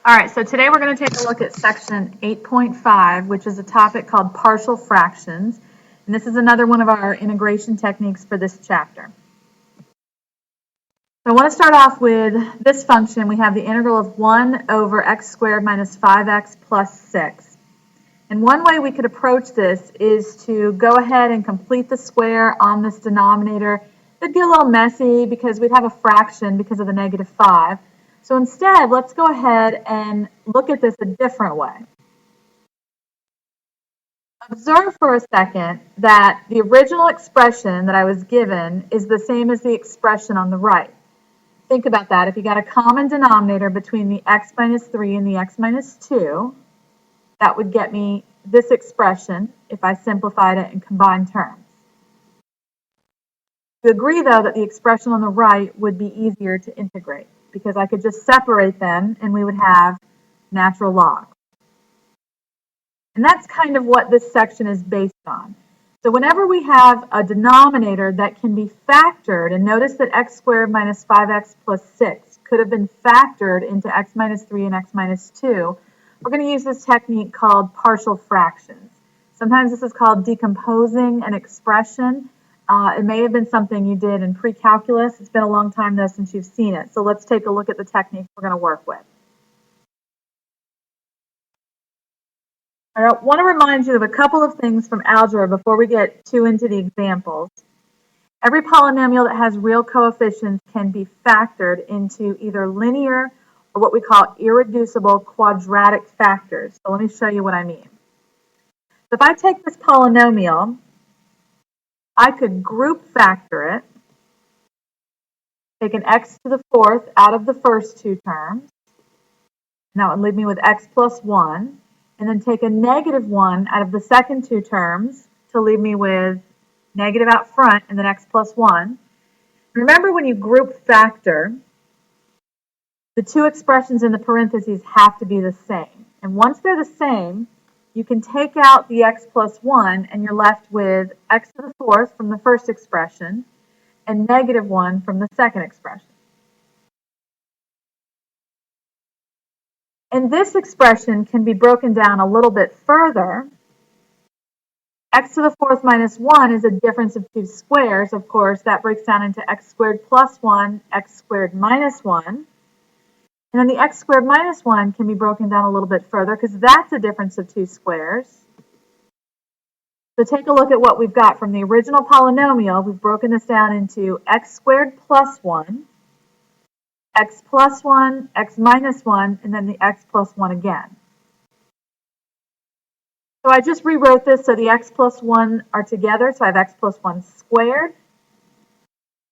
All right, so today we're going to take a look at section 8.5, which is a topic called partial fractions. And this is another one of our integration techniques for this chapter. So I want to start off with this function. We have the integral of 1 over x squared minus 5x plus 6. And one way we could approach this is to go ahead and complete the square on this denominator. It'd be a little messy because we'd have a fraction because of the negative 5. So instead, let's go ahead and look at this a different way. Observe for a second that the original expression that I was given is the same as the expression on the right. Think about that. If you got a common denominator between the x minus 3 and the x minus 2, that would get me this expression if I simplified it in combined terms. You agree, though, that the expression on the right would be easier to integrate, because I could just separate them and we would have natural log. And that's kind of what this section is based on. So whenever we have a denominator that can be factored, and notice that x squared minus 5x plus 6 could have been factored into x minus 3 and x minus 2, we're going to use this technique called partial fractions. Sometimes this is called decomposing an expression. It may have been something you did in pre-calculus. It's been a long time, though, since you've seen it. So let's take a look at the technique we're going to work with. I want to remind you of a couple of things from algebra before we get too into the examples. Every polynomial that has real coefficients can be factored into either linear or what we call irreducible quadratic factors. So let me show you what I mean. So if I take this polynomial, I could group factor it, take an x to the fourth out of the first two terms, and that would leave me with x plus 1, and then take a negative 1 out of the second two terms to leave me with negative out front and then x plus 1. Remember, when you group factor, the two expressions in the parentheses have to be the same. And once they're the same, you can take out the x plus 1 and you're left with x to the fourth from the first expression and negative 1 from the second expression. And this expression can be broken down a little bit further. X to the fourth minus 1 is a difference of two squares. Of course, that breaks down into x squared plus 1, x squared minus 1. And then the x squared minus 1 can be broken down a little bit further because that's a difference of two squares. So take a look at what we've got from the original polynomial. We've broken this down into x squared plus 1, x plus 1, x minus 1, and then the x plus 1 again. So I just rewrote this so the x plus 1 are together, so I have x plus 1 squared.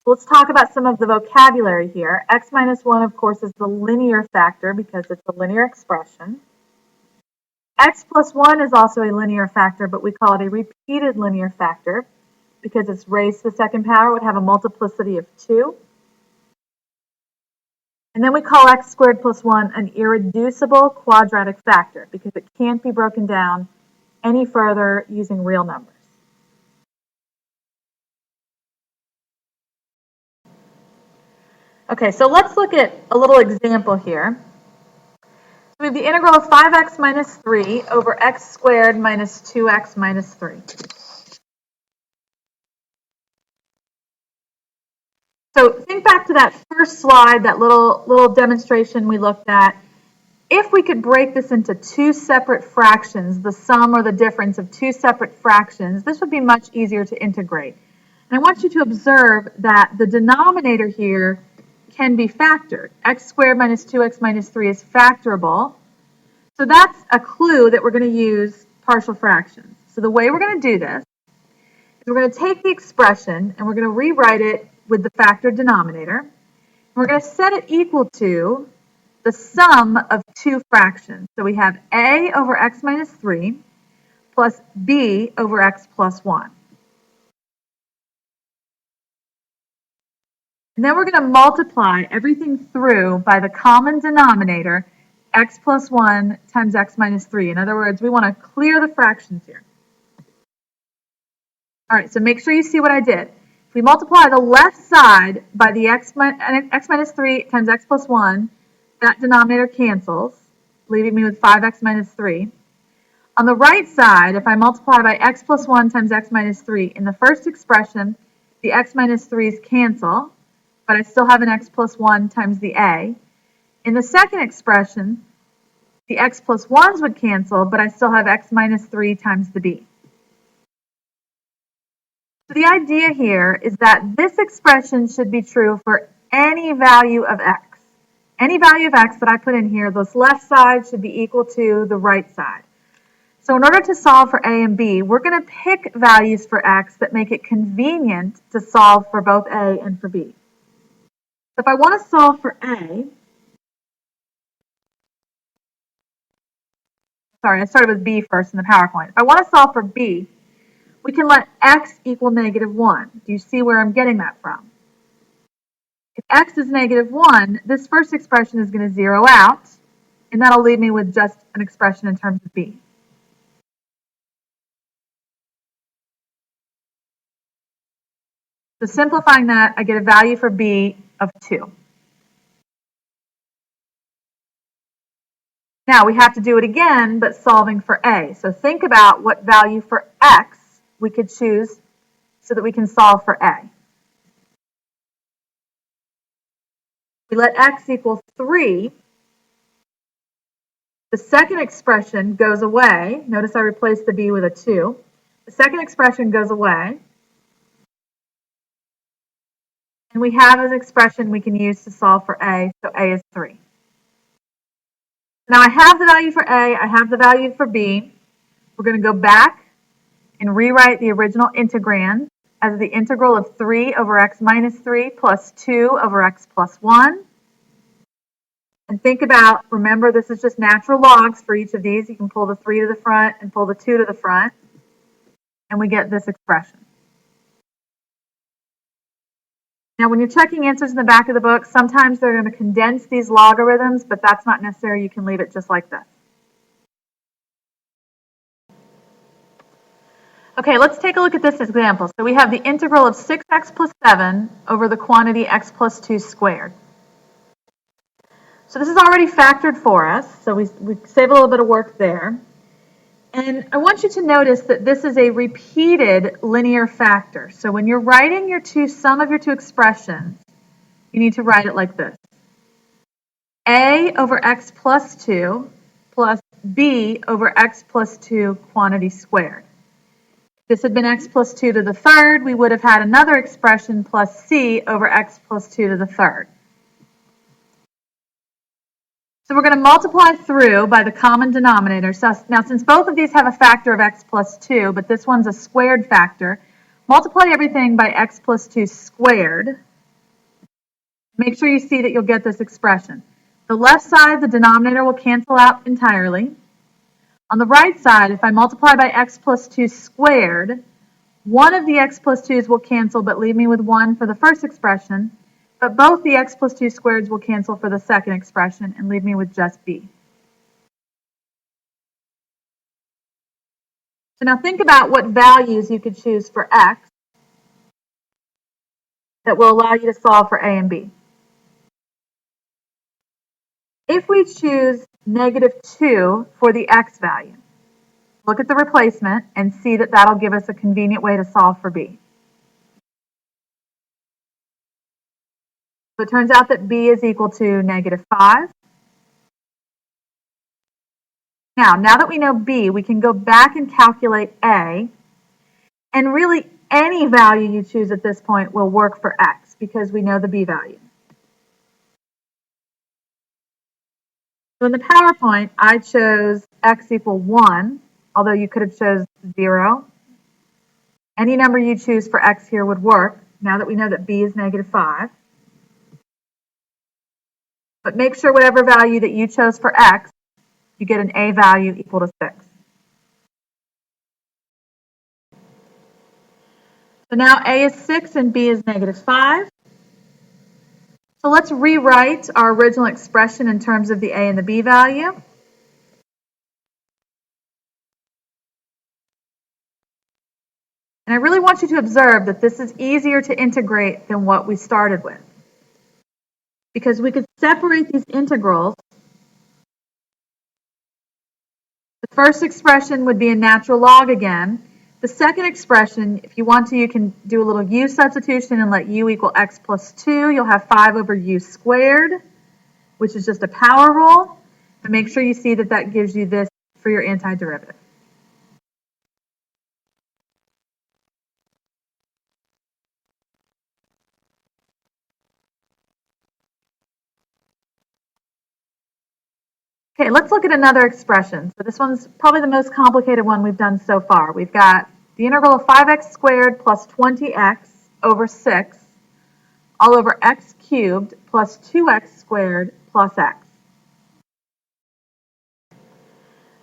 Let's talk about some of the vocabulary here. X minus 1, of course, is the linear factor because it's a linear expression. X plus 1 is also a linear factor, but we call it a repeated linear factor because it's raised to the second power. It would have a multiplicity of 2. And then we call x squared plus 1 an irreducible quadratic factor because it can't be broken down any further using real numbers. Okay, so let's look at a little example here. So we have the integral of 5x minus 3 over x squared minus 2x minus 3. So think back to that first slide, that little demonstration we looked at. If we could break this into two separate fractions, the sum or the difference of two separate fractions, this would be much easier to integrate. And I want you to observe that the denominator here can be factored. X squared minus 2x minus 3 is factorable. So that's a clue that we're going to use partial fractions. So the way we're going to do this is we're going to take the expression and we're going to rewrite it with the factored denominator. And we're going to set it equal to the sum of two fractions. So we have a over x minus 3 plus b over x plus 1. And then we're going to multiply everything through by the common denominator, x plus 1 times x minus 3. In other words, we want to clear the fractions here. All right, so make sure you see what I did. If we multiply the left side by the x minus 3 times x plus 1, that denominator cancels. leaving me with 5x minus 3. On the right side, if I multiply by x plus 1 times x minus 3, in the first expression, the x minus 3's cancel, but I still have an x plus 1 times the a. In the second expression, the x plus 1's would cancel, but I still have x minus 3 times the b. So the idea here is that this expression should be true for any value of x. Any value of x that I put in here, this left side should be equal to the right side. So in order to solve for a and b, we're going to pick values for x that make it convenient to solve for both a and for b. So if I want to solve for a, sorry, I started with b first in the PowerPoint. If I want to solve for b, we can let x equal negative 1. Do you see where I'm getting that from? If x is negative 1, this first expression is going to zero out, and that'll leave me with just an expression in terms of b. So simplifying that, I get a value for b of 2. Now we have to do it again, but solving for a. So think about what value for x we could choose so that we can solve for a. We let x equal 3. The second expression goes away. Notice I replaced the b with a 2. The second expression goes away. And we have an expression we can use to solve for a, so a is 3. Now I have the value for a, I have the value for b. We're going to go back and rewrite the original integrand as the integral of 3 over x minus 3 plus 2 over x plus 1. And think about, remember this is just natural logs for each of these. You can pull the 3 to the front and pull the 2 to the front. And we get this expression. Now, when you're checking answers in the back of the book, sometimes they're going to condense these logarithms, but that's not necessary. You can leave it just like this. Okay, let's take a look at this example. So we have the integral of 6x plus 7 over the quantity x plus 2 squared. So this is already factored for us, so we save a little bit of work there. And I want you to notice that this is a repeated linear factor. So when you're writing your sum of your two expressions, you need to write it like this. A over x plus 2 plus b over x plus 2 quantity squared. If this had been x plus 2 to the third, we would have had another expression plus c over x plus 2 to the third. So we're going to multiply through by the common denominator. So now, since both of these have a factor of x plus 2, but this one's a squared factor, multiply everything by x plus 2 squared. Make sure you see that you'll get this expression. The left side, the denominator will cancel out entirely. On the right side, if I multiply by x plus 2 squared, one of the x plus 2's will cancel but leave me with 1 for the first expression. But both the x plus 2 squareds will cancel for the second expression and leave me with just b. So now think about what values you could choose for x that will allow you to solve for a and b. If we choose negative 2 for the x value, look at the replacement and see that that'll give us a convenient way to solve for b. So it turns out that b is equal to negative 5. Now that we know b, we can go back and calculate a. And really, any value you choose at this point will work for x because we know the b value. So in the PowerPoint, I chose x equal 1, although you could have chose 0. Any number you choose for x here would work, now that we know that b is negative 5. But make sure whatever value that you chose for x, you get an a value equal to 6. So now a is 6 and b is negative 5. So let's rewrite our original expression in terms of the a and the b value. And I really want you to observe that this is easier to integrate than what we started with. Because we could separate these integrals First expression would be a natural log again. The second expression, if you want to, you can do a little u substitution and let u equal x plus 2. You'll have 5 over u squared, which is just a power rule. And make sure you see that that gives you this for your antiderivative. Okay, let's look at another expression. So this one's probably the most complicated one we've done so far. We've got the integral of 5x squared plus 20x over 6 all over x cubed plus 2x squared plus x.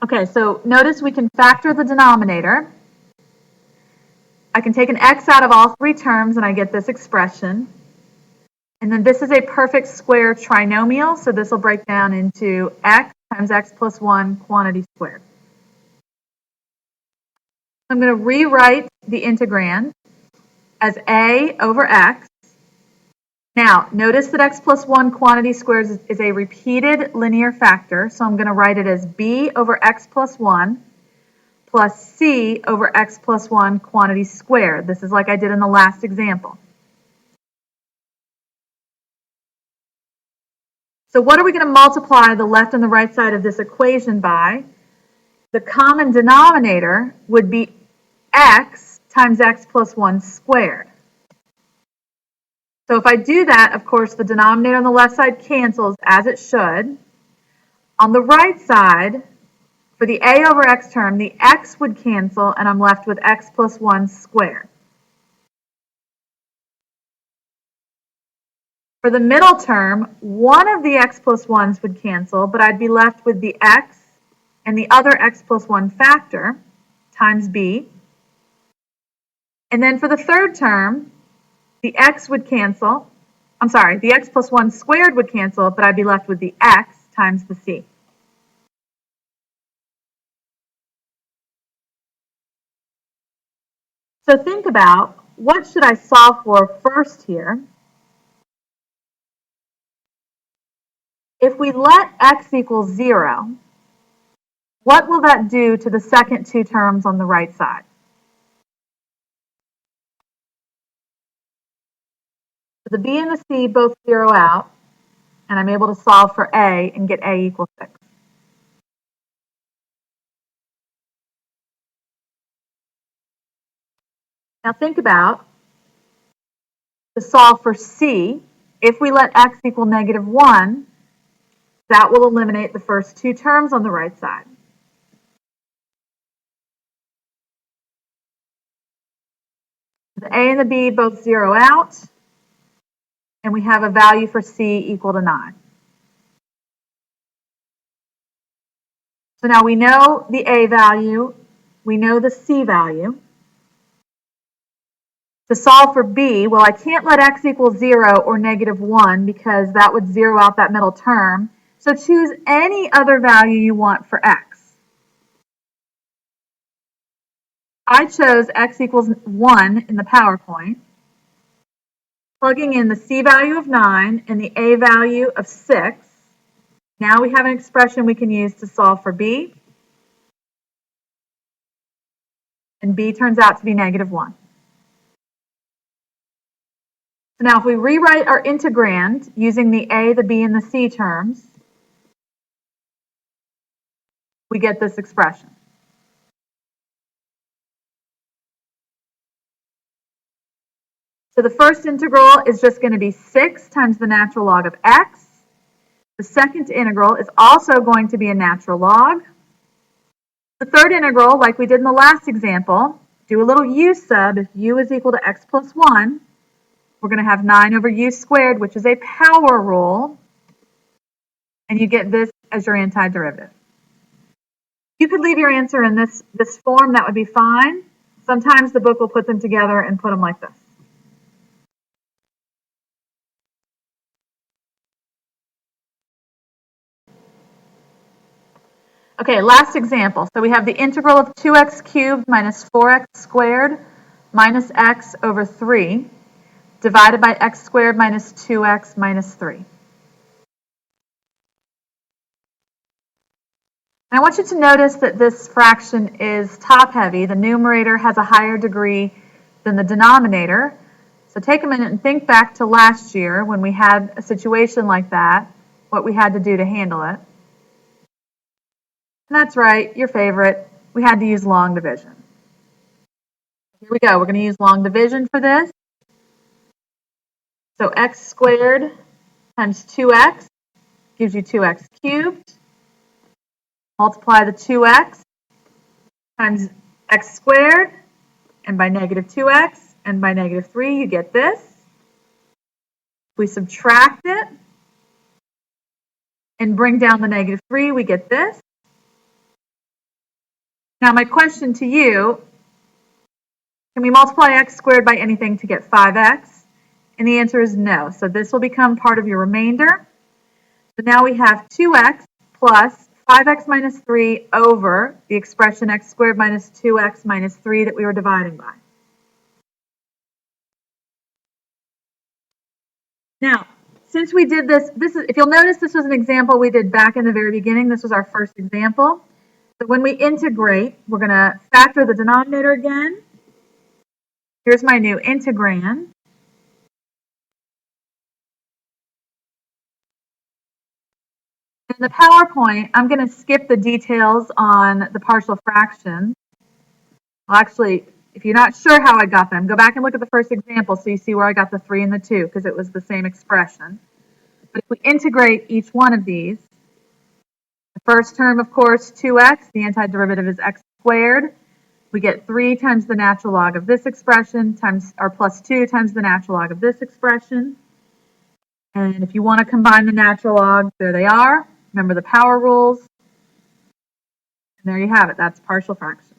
Okay, so notice we can factor the denominator. I can take an x out of all three terms and I get this expression. And then this is a perfect square trinomial, so this will break down into x times x plus 1 quantity squared. I'm going to rewrite the integrand as a over x. Now, notice that x plus 1 quantity squared is a repeated linear factor, so I'm going to write it as b over x plus 1 plus c over x plus 1 quantity squared. This is like I did in the last example. So what are we going to multiply the left and the right side of this equation by? The common denominator would be x times x plus 1 squared. So if I do that, of course, the denominator on the left side cancels as it should. On the right side, for the a over x term, the x would cancel and I'm left with x plus 1 squared. For the middle term, one of the x plus 1's would cancel, but I'd be left with the x and the other x plus 1 factor times b. And then for the third term, the x would cancel. The x plus 1 squared would cancel, but I'd be left with the x times the c. So think about, what should I solve for first here? If we let x equal 0, what will that do to the second two terms on the right side? The b and the c both zero out, and I'm able to solve for a and get a equals 6. Now think about, to solve for c, if we let x equal -1, that will eliminate the first two terms on the right side. The a and the b both zero out, and we have a value for c equal to 9. So now we know the a value, we know the c value. To solve for b, well, I can't let x equal 0 or -1 because that would zero out that middle term. So choose any other value you want for x. I chose x equals 1 in the PowerPoint, plugging in the c value of 9 and the a value of 6. Now we have an expression we can use to solve for b. And b turns out to be -1. So now if we rewrite our integrand using the a, the b, and the c terms, we get this expression. So the first integral is just going to be 6 times the natural log of x. The second integral is also going to be a natural log. The third integral, like we did in the last example, do a little u sub. If u is equal to x plus 1, we're going to have 9 over u squared, which is a power rule. And you get this as your antiderivative. You could leave your answer in this form, that would be fine. Sometimes the book will put them together and put them like this. Okay, last example. So we have the integral of 2x cubed minus 4x squared minus x over 3 divided by x squared minus 2x minus 3. And I want you to notice that this fraction is top-heavy. The numerator has a higher degree than the denominator. So take a minute and think back to last year when we had a situation like that, what we had to do to handle it. And that's right, your favorite. We had to use long division. Here we go. We're going to use long division for this. So x squared times 2x gives you 2x cubed. Multiply the 2x times x squared, and by negative 2x, and by negative 3, you get this. If we subtract it and bring down the negative 3, we get this. Now my question to you, can we multiply x squared by anything to get 5x? And the answer is no. So this will become part of your remainder. So now we have 2x plus 5x minus 3 over the expression x squared minus 2x minus 3 that we were dividing by. Now, since we did this, if you'll notice, this was an example we did back in the very beginning. This was our first example. So when we integrate, we're going to factor the denominator again. Here's my new integrand. In the PowerPoint, I'm going to skip the details on the partial fractions. Well, actually, if you're not sure how I got them, go back and look at the first example so you see where I got the 3 and the 2, because it was the same expression. But if we integrate each one of these, the first term, of course, 2x, the antiderivative is x squared. We get 3 times the natural log of this expression times, or plus 2 times the natural log of this expression. And if you want to combine the natural logs, there they are. Remember the power rules. And there you have it. That's partial fractions.